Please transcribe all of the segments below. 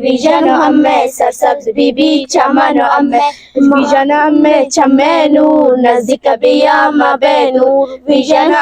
Vision ہمیں سرسبز be be چمن ہمیں ویژن ہمیں چمے نور نزدیک بیام بینور ویژن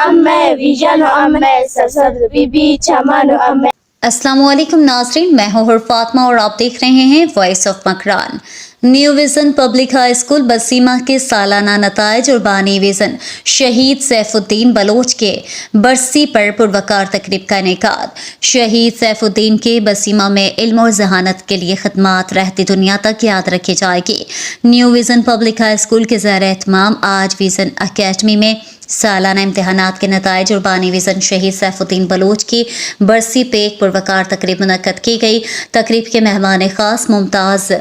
ہمیں سرسبز بی بی چمن ہمیں۔ السلام علیکم ناظرین، میں ہوں فاطمہ اور آپ دیکھ رہے ہیں voice of Makran. New vision public high school Besima کے سالانہ نتائج اور بانی ویژن شہید سیف الدین بلوچ کے برسی پر پروقار تقریب کا انعقاد۔ شہید سیف الدین کے بسیمہ میں علم اور ذہانت کے لیے خدمات رہتی دنیا تک یاد رکھی جائے گی۔ New vision public high school کے زیر اہتمام آج ویژن اکیڈمی میں سالانہ امتحانات کے نتائج اور بانی ویژن شہید سیف الدین بلوچ کی برسی پہ ایک پروقار تقریب منعقد کی گئی۔ تقریب کے مہمان خاص ممتاز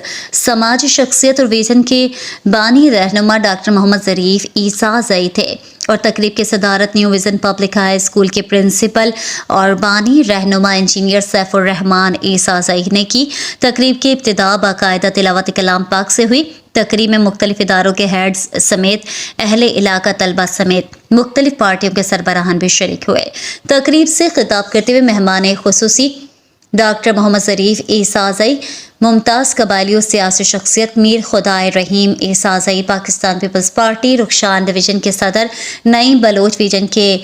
سماجی شخصیت اور ویژن کے بانی رہنما ڈاکٹر محمد ظریف عیسیٰ زئی تھے اور تقریب کی صدارت new vision public high school کے پرنسپل اور بانی رہنما انجینئر سیف الرحمان عیسیٰ زئی نے کی۔ تقریب کی ابتدا باقاعدہ تلاوت کلام پاک سے ہوئی۔ تقریب میں مختلف اداروں کے ہیڈز سمیت اہل علاقہ طلبہ سمیت مختلف پارٹیوں کے سربراہان بھی شریک ہوئے۔ تقریب سے خطاب کرتے ہوئے مہمان خصوصی ڈاکٹر محمد ظریف عیسیٰ زئی، ممتاز قبائلی و سیاسی شخصیت Mir Khudai Rahim Isazai, Pakistan Peoples Party Rakhshan division کے صدر، نئی بلوچ ڈویژن کے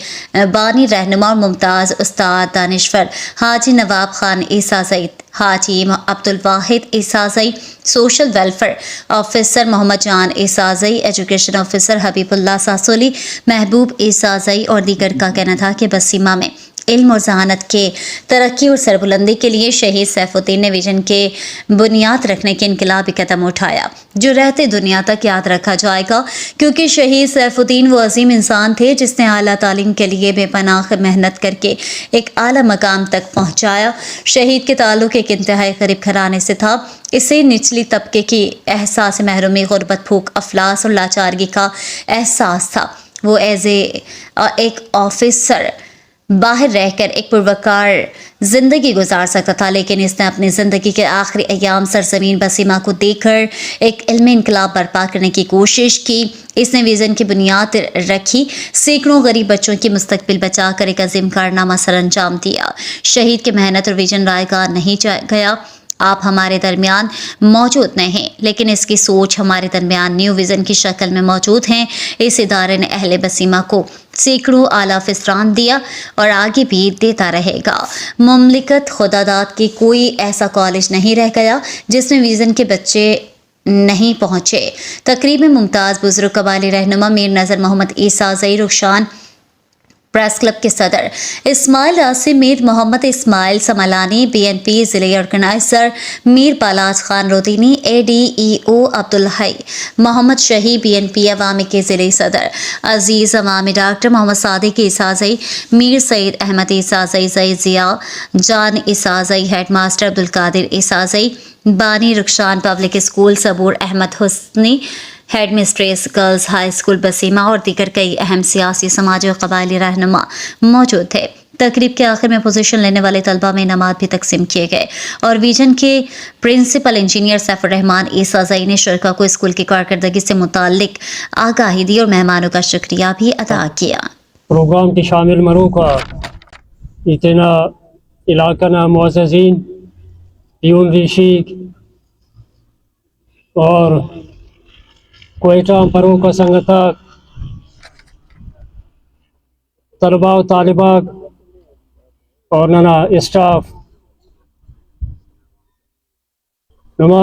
بانی رہنما اور ممتاز استاد دانشور حاجی نواب خان عیسیٰ زئی، حاجی عبدالواحد عیسیٰ زئی، سوشل ویلفیئر آفیسر محمد جان عیسیٰ زئی، ایجوکیشن آفیسر حبیب اللہ ساسولی، محبوب عیسیٰ زئی اور دیگر کا کہنا تھا کہ بسیمہ میں علم اور ذہانت کے ترقی اور سربلندی کے لیے شہید سیف الدین نے ویژن کے بنیاد رکھنے کے انقلابی قدم اٹھایا جو رہتے دنیا تک یاد رکھا جائے گا، کیونکہ شہید سیف الدین وہ عظیم انسان تھے جس نے اعلیٰ تعلیم کے لیے بے پناہ محنت کر کے ایک اعلیٰ مقام تک پہنچایا۔ شہید کے تعلق ایک انتہائی غریب گھرانے سے تھا۔ اسے نچلی طبقے کی احساس محرومی، غربت، بھوک، افلاس اور لاچارگی کا احساس تھا۔ وہ ایک آفیسر باہر رہ کر ایک پروقار زندگی گزار سکتا تھا، لیکن اس نے اپنی زندگی کے آخری ایام سرزمین بسیمہ کو دیکھ کر ایک علمی انقلاب برپا کرنے کی کوشش کی۔ اس نے ویژن کی بنیاد رکھی، سینکڑوں غریب بچوں کی مستقبل بچا کر ایک عظیم کارنامہ سر انجام دیا۔ شہید کی محنت اور ویژن رائے گاہ نہیں گیا۔ آپ ہمارے درمیان موجود نہیں، لیکن اس کی سوچ ہمارے درمیان نیو ویژن کی شکل میں موجود ہیں۔ اس ادارے نے اہل بسیمہ کو سینکڑوں اعلیٰ افسران دیا اور آگے بھی دیتا رہے گا۔ مملکت خداداد کی کوئی ایسا کالج نہیں رہ گیا جس میں ویژن کے بچے نہیں پہنچے۔ تقریب میں ممتاز بزرگ قبائلی رہنما Mir Nazar Muhammad Isazai, Rakhshan press club کے صدر Ismail Asim, Mir Muhammad Ismail Samalani, B N P ضلعی organizer Mir Balach Khan Rodeni, A D E O Abdulhai Muhammad Shahi, B N P Awami کے ضلعی صدر Aziz Awami doctor Muhammad Sadiq Isazai, Mir Saeed Ahmed Isazai, زئی Zia Jan Isazai, head master Abdulqadir Isazai, بانی Rakhshan public school Sabur Ahmed Hasani, head mistress girls high school Basima اور دیگر کئی اہم سیاسی، سماجی اور قبائلی رہنما موجود تھے۔ تقریب کے آخر میں پوزیشن لینے والے طلبہ میں انعامات بھی تقسیم کیے گئے اور ویژن کے پرنسپل انجینئر سیف الرحمان عیسیٰ زئی نے شرکا کو اسکول کی کارکردگی سے متعلق آگاہی دی اور مہمانوں کا شکریہ بھی ادا کیا۔ پروگرام کی شامل مرو کا اتنا علاقہ نا معززین پیون ریشیک اور کوئٹہ پرو کا سنگتا طلباء و طالبات اور ننا اسٹاف نما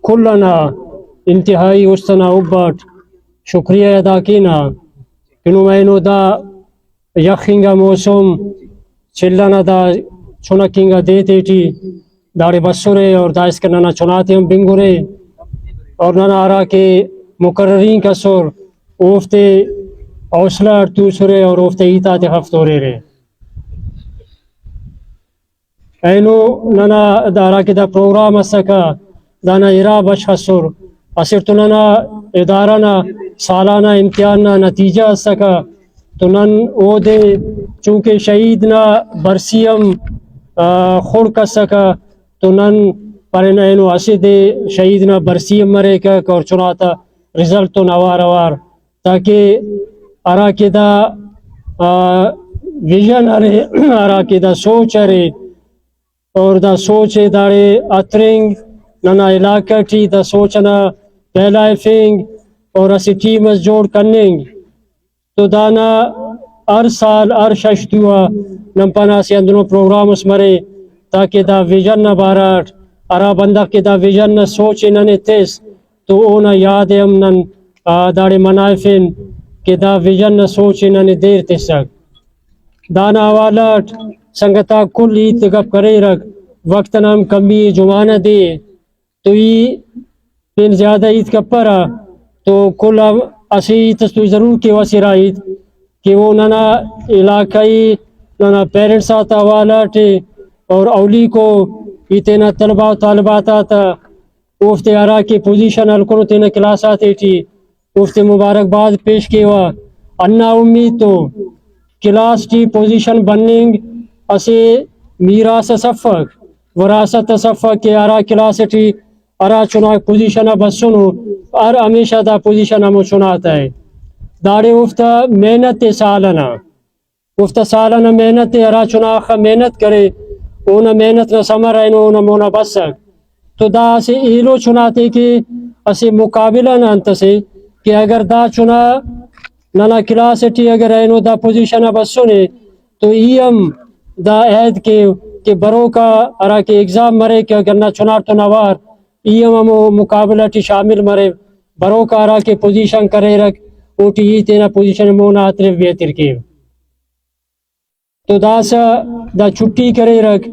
کلنا انتہائی استنا ابٹ شکریہ ادا کینا کنو مینو دا یخنگا موسم چلنا دا چنکنگا دیتے ٹی داڑے بسورے اور دا اس کا ننا چناتے ہم بنگورے اور ننا آرا کے مقررین کا سور اوفتے حوصلہ توسرے اور اوفتے ایتات ہفتورے رے اینو ننا دارا کے دا پروگرام اسکا دانا ارا بش حسور اسر تو ننا ادارہ نا سالانہ امتحان نا نتیجہ اسکا تو نن او دے چونکہ شہید نا برسیم خور کا سکا تو نن پرنا اینو اسے دے شہید نا برسیم مرے کا اور چناتا رزلٹ تو نوار وار تاکہ ارا کے دا ویژن ارے ارا کے دا سوچ ارے اور دا سوچ داڑے اترنگ ننا علاقہ ٹی دا سوچنا پھیلائفنگ اور اسی ٹیمز جوڑ کننگ تو دانا ہر سال ہر شش دعا نمپنا سے اندروں پروگرام اس مرے تاکہ دا ویژن نہ بارٹ ارا بندہ کے دا ویژن نہ سوچ ننے تیس تو اونا یاد ہم نن داڑے منائفن کہ دا ویژن نہ سوچ ننے دیر تیسک دانا حوالات سنگتا کل ایت گپ کرے رکھ وقت نام کمی جمانہ دے تو یہ پھر زیادہ عید کا پرا تو کل اسی تو ضرور کہ وسی رائید کہ وہ ننا علاقائی ننا پیرنٹس آتا حوالات اور اولی کو اتنا طلبہ و طالبات آتا افت آرا کی پوزیشن ہلکن تینا کلاس آتے تھی افت مبارکباد پیش کے ہوا انا امید تو کلاس ٹی پوزیشن بننگ اسے میراث صفق وراثت صفق کے آرا کلاس ٹی ارا چنا پوزیشن بس سنو اور ہمیشہ دا پوزیشن ہمو چناتا ہے داڑے افتا محنت سالنا افتا سالنا محنت ارا چنا محنت کرے اونا محنت نہ سمر ہے اونا مونا بسک تو دا اسے ایلو چناتے کہ اسے مقابلہ نہ انت سے کہ اگر دا چنا ننا کلاس ٹی اگر اینو دا پوزیشن بس سنے تو ایم دا عہد کہ برو کا ارا کے ایگزام مرے کہ اگر نہ چنار تو نوار ایم ہمو مقابلہ ٹی شامل مرے برو کا ارا کے پوزیشن کرے رکھ او ٹی ای تینا پوزیشن مونا اطرف بیتر کے تو دا سا دا چھٹی کرے رکھ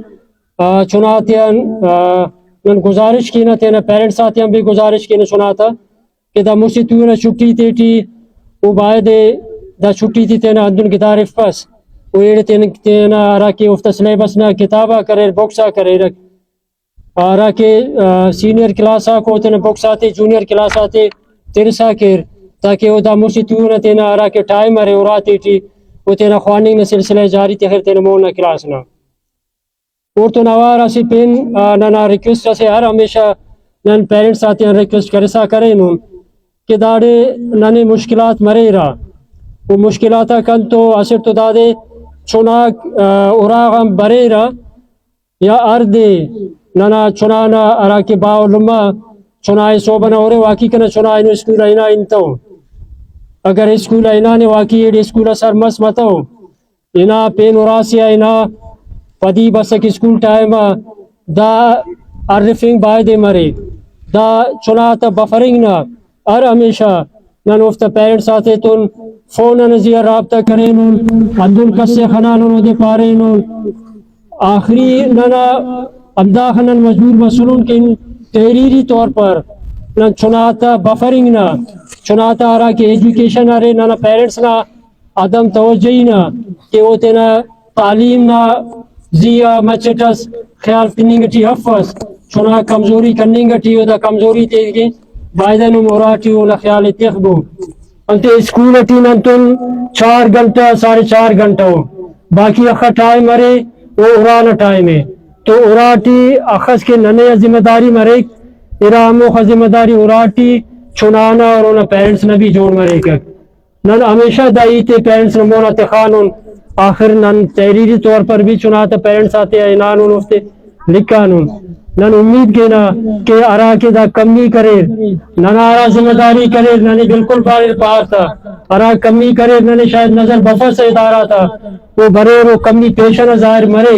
چناتیان من گزارش کی نا تینا پیرنٹس آتیاں بھی گزارش کی نا چناتا کہ دا مجھے تو نا چھٹی تیٹی او باید دا چھٹی تی تینا اندن کتارف پس او ایڑ تینا آرا کے افتا سلیبس نا کتابہ کرے بوکسا کرے رکھ آرا کے سینئر کلاسا کو تینا بوکس آتے جونیئر کلاس آتے ترسا کر تاکہ او دا مجھے تو نا تینا آرا کے ٹائم ارے اور آتی ٹی او تینا خواننگ نا سلسلہ جاری تخیر تینا مونا کلاس نا اور تو نوار اسی پین ننا ریکویسٹ سے ہر ہمیشہ نن پیرنٹس آتے ہیں ریکویسٹ کرسا کریں نون کہ داڑے ننے مشکلات مرے را وہ مشکلات کن تو اثر تو دادے چناک اراغم برے را یا اردے ننا چنانا ارا کے باو لما چنائے صوبنا اور واقعی کنا چنائے نو اسکول اینا انتو اگر اسکول اینا نے واقعی ایڈی اسکول سر مس متو اینا پین وراسیا اینا پدی بسک اسکول ٹائم دا عرفنگ باید مرے دا چناتا بفرنگ نا ہر ہمیشہ نن افتا پیرنٹس آتے تن فون نزیہ رابطہ کریں نون عبدال کسے خنانون دے پارے نون آخری ننا ابدا خنن مجبور مسئلون کے تحریری طور پر نن چناتا بفرنگ نا چناتا آرہا کہ ایجوکیشن آرے ننا پیرنٹس نا عدم توجہی نا کہ وہ تینا تعلیم نا زیا مچٹس خیال کننگ ٹی حفظ چنا کمزوری کننگ ٹی دا کمزوری تے گی بائدن موراٹی اولا خیال تخبو انتے اسکول ٹی ننتن 4 گھنٹہ 4.5 گھنٹہ باقی اخا ٹائم مرے وہ ارانا ٹائم ہے تو اراٹی اخص کے ننے ذمہ داری مرے ارامو خ ذمہ داری اراٹی چنانا اور اونا پیرنٹس نبی جوڑ مرے کر نن ہمیشہ دائی تے پیرنٹس نمونا تخانون آخر نن تحریری طور پر بھی چناتا پیرنٹس آتے ہیں انانون افتے لکھانون نن امید کے نا کہ ارا کے دا کمی کرے نن آرا ذمہ داری کرے نن بالکل بارر پار تھا ارا کمی کرے نن شاید نظر بفر سے ادارہ تھا وہ برے وہ کمی پیشن ظاہر مرے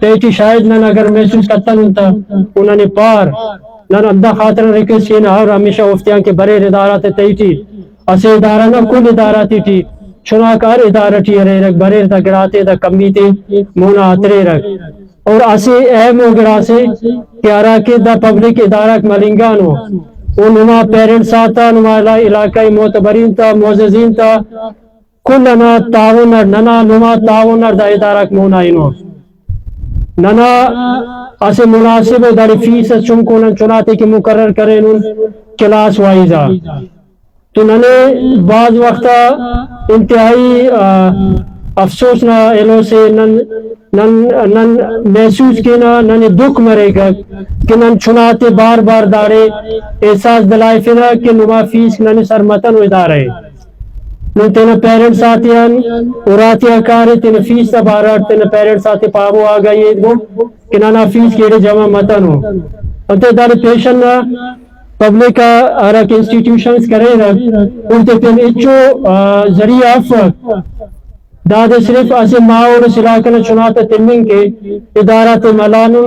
تیٹی شاید نن اگر محسوس کرتا نتا انہوں نے پار نن ادھا خاطر ریکویسٹ کی نا اور ہمیشہ افتیاں کے برے ادارہ تے تیٹی اسے ادارہ نا کل ادارہ تیٹی چناکار ادارہ ٹی رے رکھ برے دا گراتے دا کمی تے مونا اترے رکھ اور اسے اہم ہو گرا سے پیارا کے دا پبلک ادارہ ملنگانو وہ نما پیرنٹس آتا نما علاقائی معتبرین تا معززین تا کل ننا تعاونر ننا نما تعاونر دا ادارہ مونا انو ننا اسے مناسب داری فیس چنکو نن چناتے کے مقرر کرے نن کلاس وائزہ تو ننے بعض وقتا انتہائی افسوس نہ ایلو سے نن محسوس کے نن دکھ مرے گا کہ نن چناتے بار بار دارے احساس دلائے فینا کہ نما فیس نن سرمتن و ادارے nun tena parents atian urati akare tena fees tabarat tena parents ati pabo aga yego kinana fees kede jama matano ante dar patient na public arak institutions karera urte pen icho zariya af دادا صرف اسے ماں اور سلاکن چناتا تلمین کے ادارات ملانو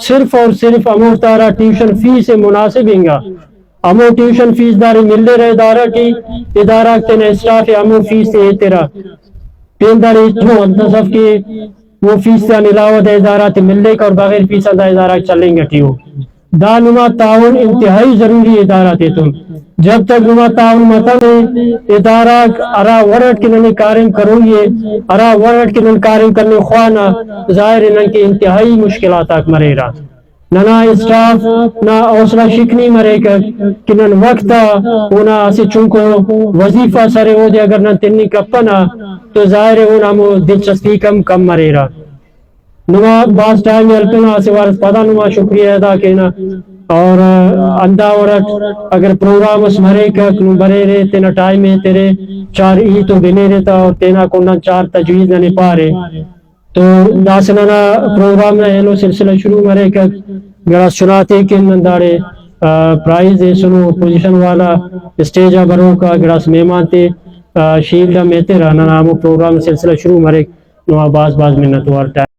صرف اور صرف امور تارا ٹیوشن فیس سے مناسب ہنگا امور ٹیوشن فیس داری ملے رہے ادارہ کی ادارہ تین اسٹاف امور فیس سے تیرا پین داری جو انتصف کی وہ فیس سے علاوہ دے ادارات ملے کا اور بغیر فیس دا ادارہ چلیں گا ٹیو دا نما تعاون انتہائی ضروری ادارہ تے تم جب تک نما تعاون مطلب ادارہ ارا ورٹ کنن کارم کروں یہ ارا ورٹ کنن کارم کرنے خوانا ظاہر انن کی انتہائی مشکلات تک مرے رہا نہ اسٹاف نہ حوصلہ شکنی مرے کنن وقتا ہونا اسے چونکو وظیفہ سرے ہو دے اگر نہ تنی کپنا تو ظاہر ہونا مو دلچسپی کم مرے رہا نما بعض ٹائم ہیلپنا اسے وارث پدا نما شکریہ ادا کہنا اور اندہ ورٹ اگر پروگرام اس مرے کک برے رہے تینا ٹائم ہے تیرے 4 ای تو بنے رہتا اور تینا کنن 4 تجویز نہ پا رہے تو داسنانا پروگرام نہ ہیلو سلسلہ شروع مرے کک گراس چناتے کے نندارے پرائز دے سنو پوزیشن والا اسٹیج برو کا گراس مہمان تے شیلڈ میں تیرا نامو پروگرام سلسلہ شروع مرے نو باز منت وار